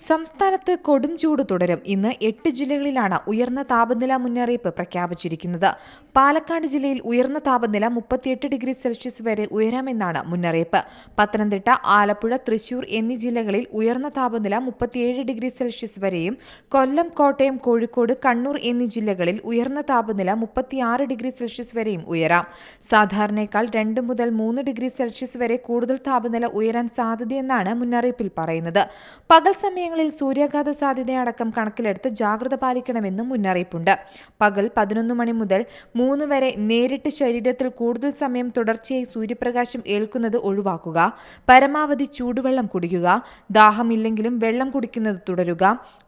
സംസ്ഥാനത്ത് കൊടും ചൂട് തുടരും. ഇന്ന് 8 ജില്ലകളിലാണ് ഉയർന്ന താപനില മുന്നറിയിപ്പ് പ്രഖ്യാപിച്ചിരിക്കുന്നത്. പാലക്കാട് ജില്ലയിൽ ഉയർന്ന താപനില 38 ഡിഗ്രി സെൽഷ്യസ് വരെ ഉയരാമെന്നാണ് മുന്നറിയിപ്പ്. പത്തനംതിട്ട, ആലപ്പുഴ, തൃശൂർ എന്നീ ജില്ലകളിൽ ഉയർന്ന താപനില 37 ഡിഗ്രി സെൽഷ്യസ് വരെയും, കൊല്ലം, കോട്ടയം, കോഴിക്കോട്, കണ്ണൂർ എന്നീ ജില്ലകളിൽ ഉയർന്ന താപനില 36 ഡിഗ്രി സെൽഷ്യസ് വരെയും ഉയരാം. സാധാരണയേക്കാൾ 2 മുതൽ 3 ഡിഗ്രി സെൽഷ്യസ് വരെ കൂടുതൽ താപനില ഉയരാൻ സാധ്യതയെന്നാണ് മുന്നറിയിപ്പിൽ പറയുന്നത്. പകൽ സമയങ്ങളിൽ സൂര്യാഘാത സാധ്യതയടക്കം കണക്കിലെടുത്ത് ജാഗ്രത പാലിക്കണമെന്നും മുന്നറിയിപ്പുണ്ട്. പകൽ 11 മണി മുതൽ 3 വരെ നേരിട്ട് ശരീരത്തിൽ കൂടുതൽ സമയം തുടർച്ചയായി സൂര്യപ്രകാശം ഏൽക്കുന്നത് ഒഴിവാക്കുക. പരമാവധി ചൂടുവെള്ളം കുടിക്കുക. ദാഹമില്ലെങ്കിലും വെള്ളം കുടിക്കുന്നത് തുടരുക.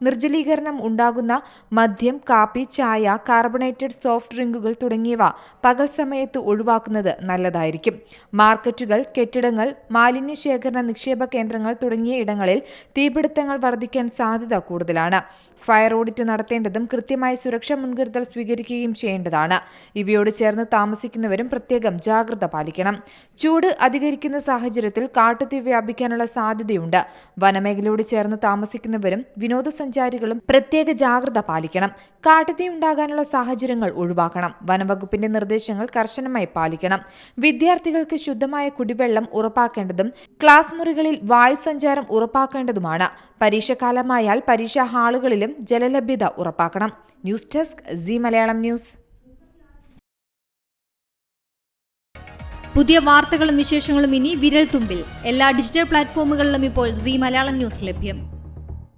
നിർജ്ജലീകരണം ഉണ്ടാകുന്ന മദ്യം, കാപ്പി, ചായ, കാർബണേറ്റഡ് സോഫ്റ്റ് ഡ്രിങ്കുകൾ തുടങ്ങിയവ പകൽ സമയത്ത് ഒഴിവാക്കുന്നത് നല്ലതായിരിക്കും. മാർക്കറ്റുകൾ, കെട്ടിടങ്ങൾ, മാലിന്യ ശേഖരണ നിക്ഷേപ കേന്ദ്രങ്ങൾ തുടങ്ങിയ ഇടങ്ങളിൽ തീപിടുത്തങ്ങൾ വർദ്ധിക്കാൻ സാധ്യത കൂടുതലാണ്. ഫയർ ഓഡിറ്റ് നടത്തേണ്ടതും കൃത്യമായ സുരക്ഷാ മുൻകരുതൽ സ്വീകരിക്കുകയും ചെയ്യേണ്ടതാണ്. ഇവയോട് ചേർന്ന് താമസിക്കുന്നവരും പ്രത്യേകം ജാഗ്രത പാലിക്കണം. ചൂട് അധികരിക്കുന്ന സാഹചര്യത്തിൽ കാട്ടുതീ വ്യാപിക്കാനുള്ള സാധ്യതയുണ്ട്. വനമേഖലയോട് ചേർന്ന് താമസിക്കുന്നവരും വിനോദസഞ്ചാരികളും പ്രത്യേക ജാഗ്രത പാലിക്കണം. കാട്ടുതീ ഉണ്ടാകാനുള്ള സാഹചര്യങ്ങൾ ഒഴിവാക്കണം. വനംവകുപ്പിന്റെ നിർദ്ദേശങ്ങൾ കർശനമായി പാലിക്കണം. വിദ്യാർത്ഥികൾക്ക് ശുദ്ധമായ കുടിവെള്ളം ഉറപ്പാക്കേണ്ടതും ക്ലാസ് മുറികളിൽ വായുസഞ്ചാരം ഉറപ്പാക്കേണ്ടതുമാണ്. പരീക്ഷാകാലമായാൽ പരീക്ഷാ ഹാളുകളിലും ജലലഭ്യത ഉറപ്പാക്കണം. News desk Zee Malayalam news. പുതിയ വാർത്തകളും വിശേഷങ്ങളും ഇനി വിരൽ തുമ്പിൽ. എല്ലാ ഡിജിറ്റൽ പ്ലാറ്റ്ഫോമുകളിലും ഇപ്പോൾ സീ മലയാളം ന്യൂസ് ലഭ്യം.